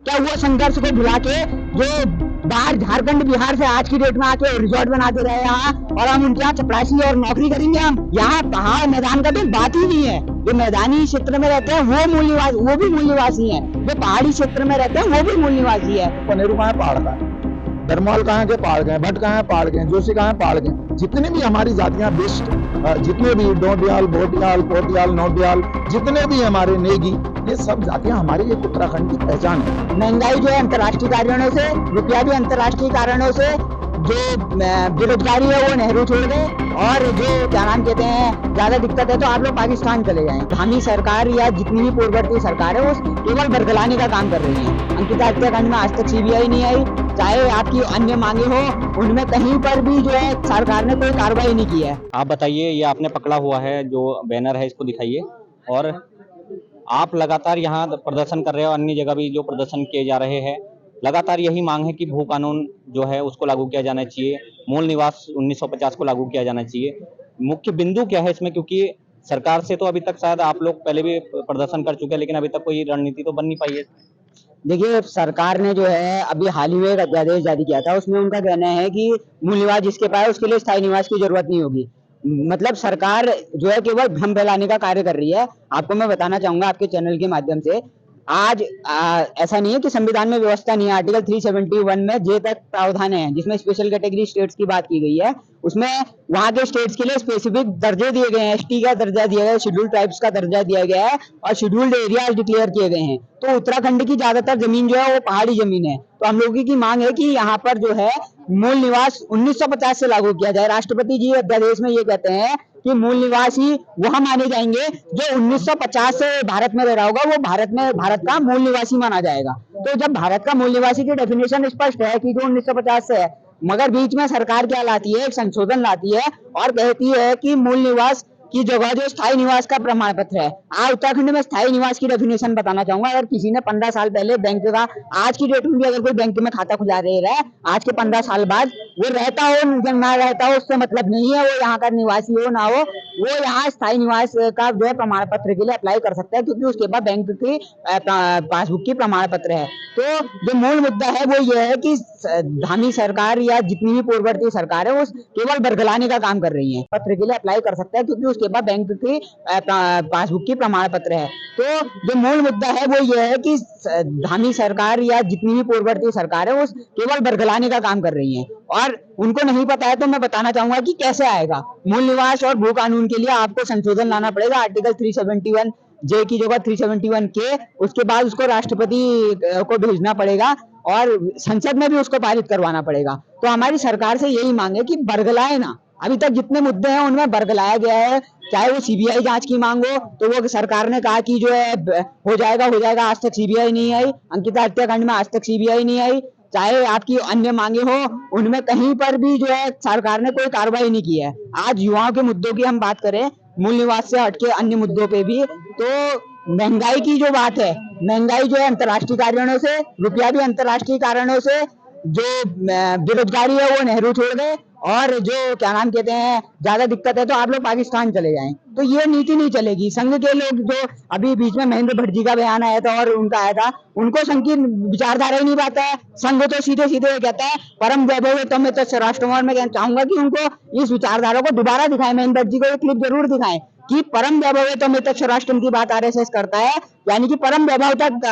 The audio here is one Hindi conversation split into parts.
क्या वो संघर्ष को भुला के जो बाहर झारखंड बिहार से आज की डेट में आके रिजॉर्ट बनाते रहे यहाँ, और हम उनके यहाँ चपरासी और नौकरी करेंगे? हम यहाँ पहाड़ मैदान का तो बात ही नहीं है। जो मैदानी क्षेत्र में रहते हैं वो भी मूल निवासी है, जो पहाड़ी क्षेत्र में रहते हैं वो भी मूल निवासी है। पनेरू कहाँ है? पहाड़ का है। धर्मवाल कहाँ के? पहाड़ के। भट्ट कहाँ है? पहाड़ के। जोशी कहाँ है? पहाड़ के। जितने भी हमारी जातियां बेस्ट, जितने भी डोडियाल, भोटियाल, पोटियाल, नोटियाल, जितने भी हमारे नेगी, ये सब जातियां हमारी एक उत्तराखंड की पहचान है। महंगाई जो है अंतर्राष्ट्रीय कारणों से, रुपया भी अंतर्राष्ट्रीय कारणों से, जो बेरोजगारी है वो नेहरू छोड़ गए, और जो क्या नाम कहते हैं ज्यादा दिक्कत है तो आप लोग पाकिस्तान चले जाएं। हमारी सरकार या जितनी भी पूर्ववर्ती सरकार है वो केवल बरगलाने का काम कर रही है। अंकिता हत्याकांड में आज तक सीबीआई नहीं आई, चाहे आपकी अन्य मांगे हो उनमें कहीं पर भी जो है सरकार ने कोई कार्रवाई नहीं की है। आप बताइए, ये आपने पकड़ा हुआ है जो बैनर है, इसको दिखाइए। और आप लगातार यहाँ प्रदर्शन कर रहे हो, अन्य जगह भी जो प्रदर्शन किए जा रहे हैं, लगातार यही मांग है कि भू कानून जो है उसको लागू किया जाना चाहिए, मूल निवास 1950 को लागू किया जाना चाहिए। मुख्य बिंदु क्या है इसमें? क्योंकि सरकार से तो अभी तक शायद आप लोग पहले भी प्रदर्शन कर चुके हैं, लेकिन अभी तक कोई रणनीति तो बन नहीं पाई है। देखिए, सरकार ने जो है अभी हाल ही में एक अध्यादेश जारी किया था, उसमें उनका कहना है कि मूल निवास जिसके पास है उसके लिए स्थायी निवास की जरूरत नहीं होगी। मतलब सरकार जो है केवल भ्रम फैलाने का कार्य कर रही है। आपको मैं बताना चाहूंगा आपके चैनल के माध्यम से, आज ऐसा नहीं है कि संविधान में व्यवस्था नहीं है। आर्टिकल 371 में जे तक प्रावधान है जिसमें स्पेशल कैटेगरी स्टेट्स की बात की गई है, उसमें वहां के स्टेट्स के लिए स्पेसिफिक दर्जे दिए गए हैं। एसटी का दर्जा दिया गया है, शेड्यूल्ड ट्राइब्स का दर्जा दिया गया है, और शेड्यूल्ड एरियाज डिक्लेयर किए गए हैं। तो उत्तराखंड की ज्यादातर जमीन जो है वो पहाड़ी जमीन है। तो हम लोगों की मांग है कि यहाँ पर जो है मूल निवास 1950 से लागू किया जाए। राष्ट्रपति जी अध्यादेश में ये कहते हैं कि मूल निवासी वह माने जाएंगे जो 1950 से भारत में रह रहा होगा, वो भारत का मूल निवासी माना जाएगा। तो जब भारत का मूल निवासी की डेफिनेशन स्पष्ट है कि जो 1950 से है, मगर बीच में सरकार क्या लाती है, एक संशोधन लाती है और कहती है कि मूल निवास की जगह जो स्थायी निवास का प्रमाण पत्र है। आज उत्तराखंड में स्थायी निवास की डेफिनेशन बताना चाहूंगा। अगर किसी ने 15 साल पहले बैंक का, आज की डेट में भी अगर कोई बैंक में खाता खुला दे रहा है, आज के 15 साल बाद वो रहता हो ना रहता हो उससे मतलब नहीं है, वो यहाँ का निवासी हो ना हो, वो यहाँ स्थायी निवास का जो है प्रमाण पत्र के लिए अप्लाई कर सकता है, क्योंकि उसके पास बैंक की पासबुक की प्रमाण पत्र है। तो जो मूल मुद्दा है वो ये है कि धामी सरकार या जितनी भी पूर्ववर्ती सरकार है वो केवल बरगलाने का काम कर रही है। पत्र के लिए अप्लाई कर सकता है क्योंकि उसके पास बैंक की पासबुक की प्रमाण पत्र है। तो जो मूल मुद्दा है वो ये है कि धामी सरकार या जितनी भी पूर्ववर्ती सरकार है वो केवल बरगलाने का काम कर रही है, और उनको नहीं पता है। तो मैं बताना चाहूंगा कि कैसे आएगा मूल निवास और भू कानून के लिए आपको संशोधन लाना पड़ेगा। आर्टिकल 371 जे की जगह 371 के, उसके बाद उसको राष्ट्रपति को भेजना पड़ेगा और संसद में भी उसको पारित करवाना पड़ेगा। तो हमारी सरकार से यही मांग है कि बरगलाए ना। अभी तक जितने मुद्दे हैं उनमें बरगलाया गया है। चाहे वो सीबीआई जांच की मांग हो, तो वो सरकार ने कहा कि जो है हो जाएगा, आज तक सीबीआई नहीं आई। अंकिता हत्याकांड में आज तक सीबीआई नहीं आई। चाहे आपकी अन्य मांगे हो, उनमें कहीं पर भी जो है सरकार ने कोई कार्रवाई नहीं की है। आज युवाओं के मुद्दों की हम बात करें, मूल निवास से हटके अन्य मुद्दों पे भी, तो महंगाई की जो बात है, महंगाई जो है अंतर्राष्ट्रीय कारणों से, रुपया भी अंतर्राष्ट्रीय कारणों से, जो बेरोजगारी है वो नेहरू छोड़ गए, और जो क्या नाम कहते हैं ज्यादा दिक्कत है तो आप लोग पाकिस्तान चले जाएं। तो ये नीति नहीं चलेगी। संघ के लोग जो अभी बीच में महेंद्र भट्ट जी का बयान आया था और उनका आया था, उनको संघ की विचारधारा ही नहीं पाता है। संघ तो सीधे सीधे कहता है परम वैभव तो मैं तो राष्ट्रवाद में कहना चाहूंगा कि उनको इस विचारधारा को दोबारा दिखाएं। महेंद्र भट्ट जी को एक क्लिप जरूर दिखाएं कि परम वैभव तो मैं तक राष्ट्र की बात आरएसएस करता है, यानी कि परम वैभव तक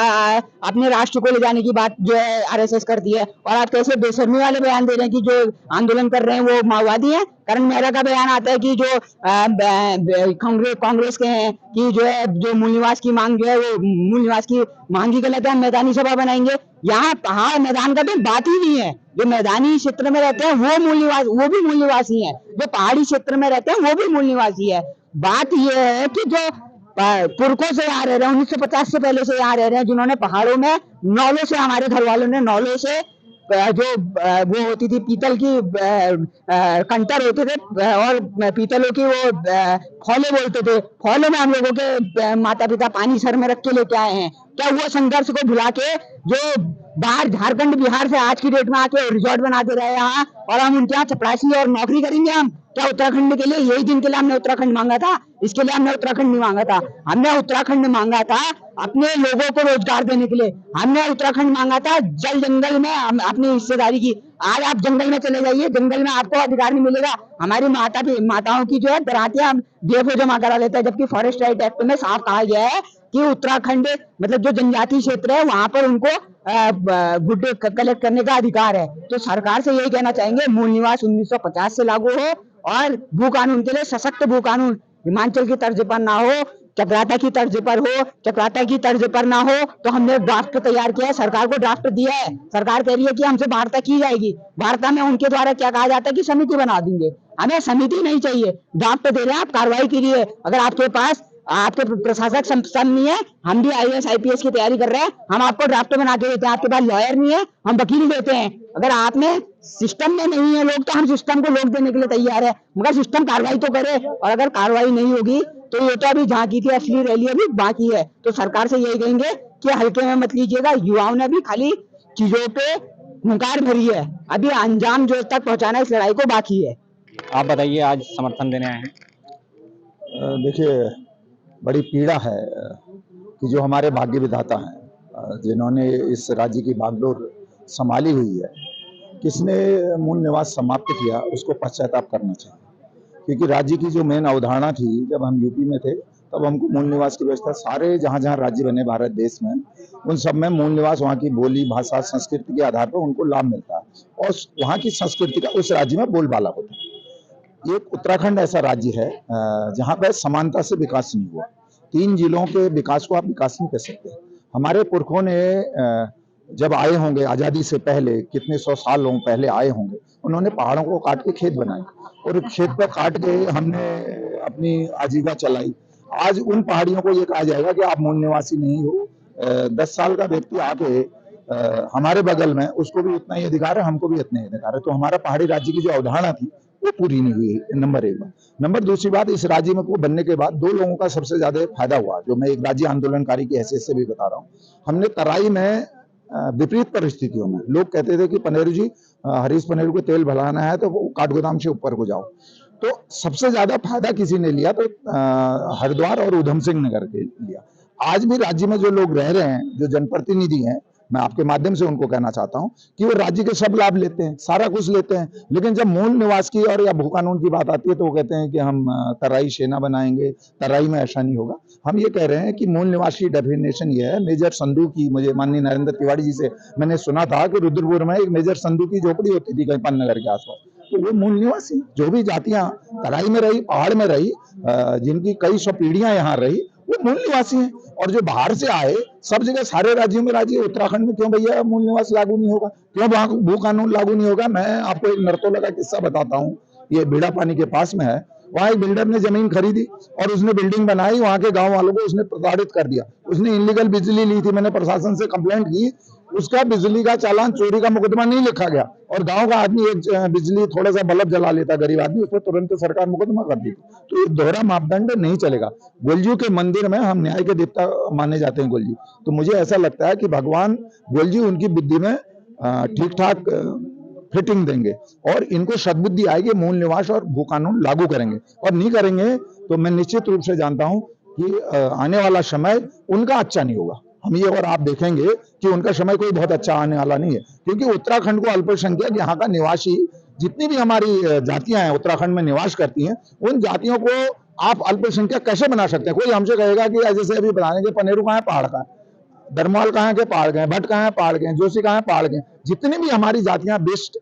अपने राष्ट्र को ले जाने की बात जो है आरएसएस करती है। और आप कैसे बेशर्मी वाले बयान दे रहे हैं कि जो आंदोलन कर रहे हैं वो माओवादी हैं। करण मेहरा का बयान आता है कि जो कांग्रेस के हैं कि जो है जो मूल निवास की मांग जो है वो मूल निवास की मांग ही गलत है, मैदानी सभा बनाएंगे। यहाँ पहाड़ मैदान का तो बात ही नहीं है। जो मैदानी क्षेत्र में रहते हैं वो भी मूल निवासी है, जो पहाड़ी क्षेत्र में रहते हैं वो भी मूल निवासी है। बात यह है कि जो पुरखों से यहाँ रह रहे हैं, 1950 से पहले से यहाँ रह रहे हैं, जिन्होंने पहाड़ों में नौलों से, हमारे घर वालों ने नौलों से जो वो होती थी पीतल की कंटर होते थे और पीतलों की वो फौले बोलते थे, फौलों में हम लोगों के माता पिता पानी सर में रख के लेके आए हैं। क्या वो संघर्ष को भुला के जो बाहर झारखंड बिहार से आज की डेट में आके रिजॉर्ट बनाते रहे यहाँ, और हम उनके यहाँ चपरासी और नौकरी करेंगे? हम क्या उत्तराखंड के लिए यही दिन के लिए हमने उत्तराखंड मांगा था? इसके लिए हमने उत्तराखंड नहीं मांगा था। हमने उत्तराखंड मांगा था अपने लोगों को रोजगार देने के लिए। हमने उत्तराखंड मांगा था जल जंगल में अपनी हिस्सेदारी की। आज आप जंगल में चले जाइए, जंगल में आपको अधिकार नहीं मिलेगा। हमारी माताओं की जो है दरातियां डीएफओ जमा करा लेता है, जबकि फॉरेस्ट राइट एक्ट में साफ कहा गया है कि उत्तराखंड मतलब जो जनजातीय क्षेत्र है वहां पर उनको वुड कलेक्ट करने का अधिकार है। तो सरकार से यही कहना चाहेंगे, मूल निवास 1950 से लागू हो और भू कानून के लिए सशक्त भू कानून हिमाचल की तर्ज पर ना हो, चक्राता की तर्ज पर हो। चक्राता की तर्ज पर ना हो तो हमने ड्राफ्ट तैयार किया है, सरकार को ड्राफ्ट दिया है। सरकार कह रही है कि हमसे वार्ता की जाएगी। वार्ता में उनके द्वारा क्या कहा जाता है कि समिति बना देंगे। हमें समिति नहीं चाहिए, ड्राफ्ट दे रहे हैं आप, कार्रवाई कीजिए। अगर आपके पास आपके प्रशासक सक्षम नहीं है, हम भी आईएएस आईपीएस की तैयारी कर रहे हैं, हम आपको ड्राफ्ट बना के देते हैं। आपके पास लॉयर नहीं है, हम वकील देते हैं। अगर आप में सिस्टम में नहीं है लोग, तो हम सिस्टम को लोग देने के लिए तैयार है, मगर सिस्टम कार्रवाई तो करे। और अगर कार्रवाई नहीं होगी तो ये तो अभी झांकी थी, असली रैली अभी बाकी है। तो सरकार से यही कहेंगे कि हल्के में मत लीजिएगा। युवाओं ने भी खाली चीजों पे हुंकार भरी है, अभी अंजाम जो तक पहुंचाना इस लड़ाई को बाकी है। आप बताइए, आज समर्थन देने आए हैं। देखिए, बड़ी पीड़ा है कि जो हमारे भाग्य विधाता हैं, जिन्होंने इस राज्य की बागडोर संभाली हुई है, किसने मूल निवास समाप्त किया, उसको पश्चाताप करना चाहिए। क्योंकि राज्य की जो मेन अवधारणा थी, जब हम यूपी में थे तब हमको मूल निवास की व्यवस्था सारे जहाँ जहाँ राज्य बने भारत देश में, उन सब में मूल निवास वहाँ की बोली भाषा संस्कृति के आधार पर उनको लाभ मिलता है और वहाँ की संस्कृति का उस राज्य में बोलबाला होता है। एक उत्तराखंड ऐसा राज्य है जहाँ पर समानता से विकास नहीं हुआ। 3 जिलों के विकास को आप विकास नहीं कर सकते। हमारे पुरखों ने जब आए होंगे आज़ादी से पहले, कितने 100 सालों पहले आए होंगे, उन्होंने पहाड़ों को काट के खेत बनाए और खेत पर काट के हमने अपनी आजीविका चलाई। आज उन पहाड़ियों को ये कहा जाएगा कि आप मूल निवासी नहीं हो। 10 साल का व्यक्ति आके हमारे बगल में, उसको भी उतना ही अधिकार है, हमको भी उतना ही अधिकार है। तो हमारा पहाड़ी राज्य की जो अवधारणा थी वो पूरी नहीं हुई, नंबर 1 बात। नंबर दूसरी बात, इस राज्य में को बनने के बाद 2 लोगों का सबसे ज्यादा फायदा हुआ, जो मैं एक राज्य आंदोलनकारी की हैसियत से भी बता रहा हूँ। हमने तराई में विपरीत परिस्थितियों में, लोग कहते थे कि पनेरू जी, हरीश पनेरू को तेल भराना है तो वो काठगोदाम से ऊपर को जाओ। तो सबसे ज्यादा फायदा किसी ने लिया तो हरिद्वार और उधम सिंह नगर के लिया। आज भी राज्य में जो लोग रह रहे हैं, जो जनप्रतिनिधि हैं, मैं आपके माध्यम से उनको कहना चाहता हूं कि वो राज्य के सब लाभ लेते हैं, सारा कुछ लेते हैं, लेकिन जब मूल निवास की और या भू कानून की बात आती है तो वो कहते हैं कि हम तराई सेना बनाएंगे, तराई में ऐसा नहीं होगा। हम ये कह रहे हैं कि मूल निवास की डेफिनेशन ये है। मेजर संधू की, मुझे माननीय नरेंद्र तिवारी जी से मैंने सुना था कि रुद्रपुर में एक मेजर संधू की झोपड़ी होती थी कहीं पन्नगर के आसपास, तो वो मूल निवासी, जो भी जातियां तराई में रही, पहाड़ में रही, जिनकी कई 100 पीढ़ियां यहाँ रही, वो मूल निवासी हैं। और जो बाहर से आए, सब जगह सारे राज्यों में राज्य, उत्तराखंड में क्यों भैया मूल निवास लागू नहीं होगा, क्यों वहां भू कानून लागू नहीं होगा? मैं आपको एक नरतोला का किस्सा बताता हूँ, ये बीड़ा पानी के पास में है। वहां एक बिल्डर ने जमीन खरीदी और उसने बिल्डिंग बनाई, वहां के गांव वालों को उसने प्रताड़ित कर दिया। उसने इनलीगल बिजली ली थी, मैंने प्रशासन से कंप्लेंट की, उसका बिजली का चालान, चोरी का मुकदमा नहीं लिखा गया और गांव का आदमी एक बिजली थोड़ा सा बल्ब जला लेता गरीब आदमी, उस पर तुरंत सरकार मुकदमा कर दी। तो ये दोहरा मापदंड नहीं चलेगा। गोलजू के मंदिर में हम न्याय के देवता माने जाते हैं गोलजू, तो मुझे ऐसा लगता है कि भगवान गोलजू उनकी बुद्धि में ठीक ठाक फिटिंग देंगे और इनको सद्बुद्धि आएगी, मूल निवास और भू कानून लागू करेंगे। और नहीं करेंगे तो मैं निश्चित रूप से जानता हूं कि आने वाला समय उनका अच्छा नहीं होगा। हम ये और आप देखेंगे कि उनका समय कोई बहुत अच्छा आने वाला नहीं है, क्योंकि उत्तराखंड को अल्पसंख्यक यहाँ का निवासी, जितनी भी हमारी जातियां हैं उत्तराखंड में निवास करती हैं, उन जातियों को आप अल्पसंख्यक कैसे बना सकते हैं? कोई हमसे कहेगा कि जैसे अभी बताएंगे पनेरू कहाँ है, पहाड़ का है, दरमौल कहाँ के, पहाड़ गए, भट्ट कहाँ है, पहाड़ गए, जोशी कहाँ है, पहाड़ गए। जितनी भी हमारी जातियां बेस्ट,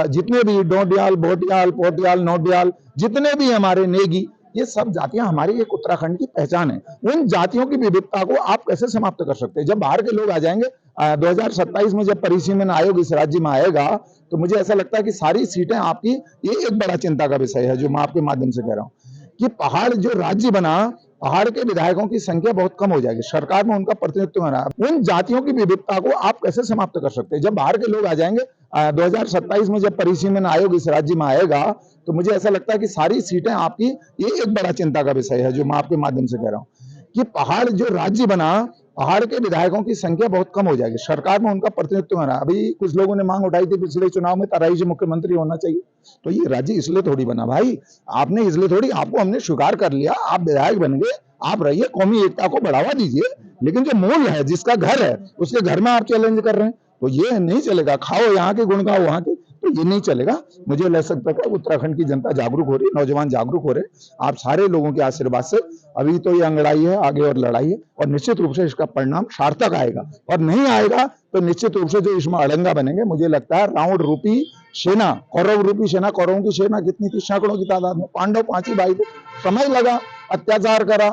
जितने भी डोडियाल, बोटियाल, पोटियाल, नोडियाल, जितने भी हमारे नेगी, ये सब जातियां हमारी एक उत्तराखंड की पहचान है। उन जातियों की विविधता को आप कैसे समाप्त कर सकते हैं? जब बाहर के लोग आ जाएंगे, 2027 में जब परिसीमन आयोग इस राज्य में आएगा, तो मुझे ऐसा लगता है कि सारी सीटें आपकी, ये एक बड़ा चिंता का विषय है जो मैं आपके माध्यम से कह रहा हूँ कि पहाड़ जो राज्य बना, पहाड़ के विधायकों की संख्या बहुत कम हो जाएगी, सरकार में उनका प्रतिनिधित्व हो रहा है। उन जातियों की विविधता को आप कैसे समाप्त कर सकते हैं? जब बाहर के लोग आ जाएंगे, 2027 में जब परिसीमन आयोग इस राज्य में आएगा, तो मुझे ऐसा लगता है कि सारी सीटें आपकी, ये एक बड़ा चिंता का विषय है जो मैं आपके माध्यम से कह रहा हूँ कि पहाड़ जो राज्य बना, पहाड़ के विधायकों की संख्या बहुत कम हो जाएगी, सरकार में उनका प्रतिनिधित्व हो रहा है। अभी कुछ लोगों ने मांग उठाई थी पिछले चुनाव में, तराई से मुख्यमंत्री होना चाहिए, तो ये राज्य इसलिए थोड़ी बना भाई, आपने इसलिए थोड़ी, आपको हमने स्वीकार कर लिया, आप विधायक बन गए, आप रहिए, कौमी एकता को बढ़ावा दीजिए, लेकिन जो मूल है, जिसका घर है, उसके घर में आप चैलेंज कर रहे हैं, तो ये नहीं चलेगा। खाओ यहाँ के गुण गाओ वहां के, तो ये नहीं चलेगा। मुझे लग सकता है उत्तराखंड की जनता जागरूक हो रही है, नौजवान जागरूक हो रहे हैं। आप सारे लोगों के आशीर्वाद से अभी तो ये अंगड़ाई है, आगे और लड़ाई है, और निश्चित रूप से इसका परिणाम सार्थक आएगा। और नहीं आएगा तो निश्चित रूप से जो इसमें अड़ंगा बनेंगे, मुझे लगता है रावण रूपी सेना, कौरव रूपी सेना, कौरवों की सेना कितनी थी, सैकड़ों की तादाद में, पांडव 5 ही भाई थे, समय लगा, अत्याचार करा,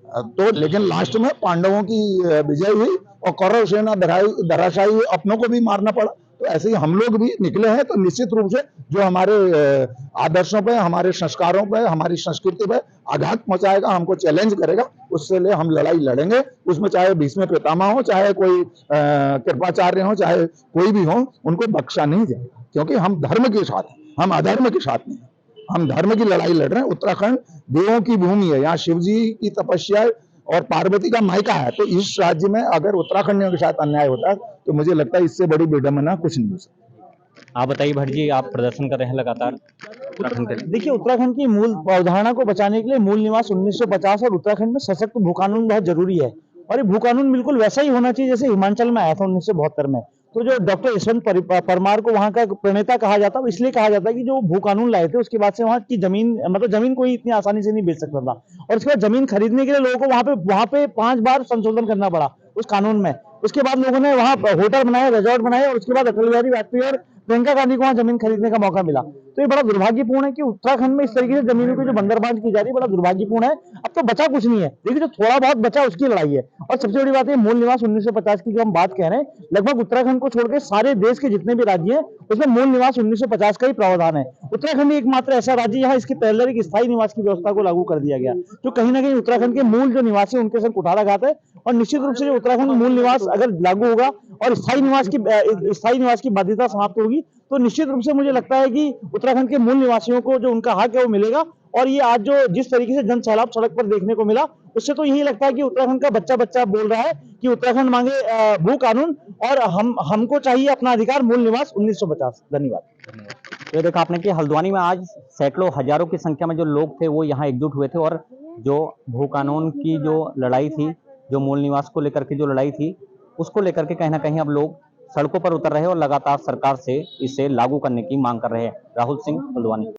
तो लेकिन लास्ट में पांडवों की विजय हुई और कौरव सेना धराशायी हुई, अपनों को भी मारना पड़ा। तो ऐसे ही हम लोग भी निकले हैं, तो निश्चित रूप से जो हमारे आदर्शों पे, हमारे संस्कारों पे, हमारी संस्कृति पे आघात पहुंचाएगा, हमको चैलेंज करेगा, उससे लिए हम लड़ाई लड़ेंगे। उसमें चाहे भीष्म पितामह हो, चाहे कोई कृपाचार्य हो, चाहे कोई भी हो, उनको बख्शा नहीं जाएगा, क्योंकि हम धर्म के साथ हैं, हम अधर्म के साथ नहीं, हम धर्म की लड़ाई लड़ रहे हैं। उत्तराखंड देवों की भूमि है, यहाँ शिव जी की तपस्या और पार्वती का मायका है, तो इस राज्य में अगर उत्तराखंडियों के साथ अन्याय होता है तो मुझे लगता है इससे बड़ी विडंबना कुछ नहीं हो सकती। आप बताइए भट्ट जी, आप प्रदर्शन कर रहे हैं लगातार उत्तराखंड के लिए। देखिए, उत्तराखंड की मूल अवधारणा को बचाने के लिए मूल निवास 1950 और उत्तराखंड में सशक्त भू कानून बहुत जरूरी है। और ये भू कानून बिल्कुल वैसा ही होना चाहिए जैसे हिमाचल में आया था 1972 में। तो जो डॉक्टर यशवंत परमार को वहां का प्रणेता कहा जाता है, इसलिए कहा जाता है कि जो भू कानून लाए थे उसके बाद से वहां की जमीन, मतलब जमीन कोई इतनी आसानी से नहीं बेच सकता था। और उसके बाद जमीन खरीदने के लिए लोगों को वहां पे 5 बार संशोधन करना पड़ा उस कानून में। उसके बाद लोगों ने वहां होटल बनाए, रिजॉर्ट बनाए, और उसके बाद अटल बिहारी वाजपेयी और प्रियंका गांधी को वहां जमीन खरीदने का मौका मिला। तो ये बड़ा दुर्भाग्यपूर्ण है कि उत्तराखंड में इस तरीके से जमीनों की जो बंदरबांट की जा रही है, बड़ा दुर्भाग्यपूर्ण है। अब तो बचा कुछ नहीं है। देखिए, जो थोड़ा बहुत बचा उसकी लड़ाई है। और सबसे बड़ी बात है, मूल निवास 1950 की जो हम बात कह रहे हैं, लगभग उत्तराखंड को छोड़कर सारे देश के जितने भी राज्य हैं उसमें मूल निवास 1950 का ही प्रावधान है। उत्तराखंड एकमात्र ऐसा राज्य यहाँ इसके पहले एक स्थायी निवास की व्यवस्था को लागू कर दिया गया, जो कहीं ना कहीं उत्तराखंड के मूल जो निवासी उनके संग कुठाराघात है। और निश्चित रूप से जो उत्तराखंड में मूल निवास अगर लागू होगा और स्थायी निवास की बाध्यता समाप्त होगी, तो निश्चित रूप से मुझे लगता है कि उत्तराखंड के मूल निवासियों को जो उनका हक है वो मिलेगा। और ये आज जो जिस तरीके से जन सैलाब सड़क पर देखने को मिला, उससे तो यही लगता है कि उत्तराखंड का बच्चा बच्चा बोल रहा है कि उत्तराखंड मांगे भू कानून, और हमको चाहिए अपना अधिकार, मूल निवास 1950। धन्यवाद। तो देखा आपने कि हल्द्वानी में आज सैकड़ों हजारों की संख्या में जो लोग थे वो यहाँ एकजुट हुए थे, और जो भू कानून की जो लड़ाई थी, जो मूल निवास को लेकर के जो लड़ाई थी, उसको लेकर के कहीं ना कहीं अब लोग सड़कों पर उतर रहे हैं और लगातार सरकार से इसे लागू करने की मांग कर रहे हैं। राहुल सिंह, हल्द्वानी।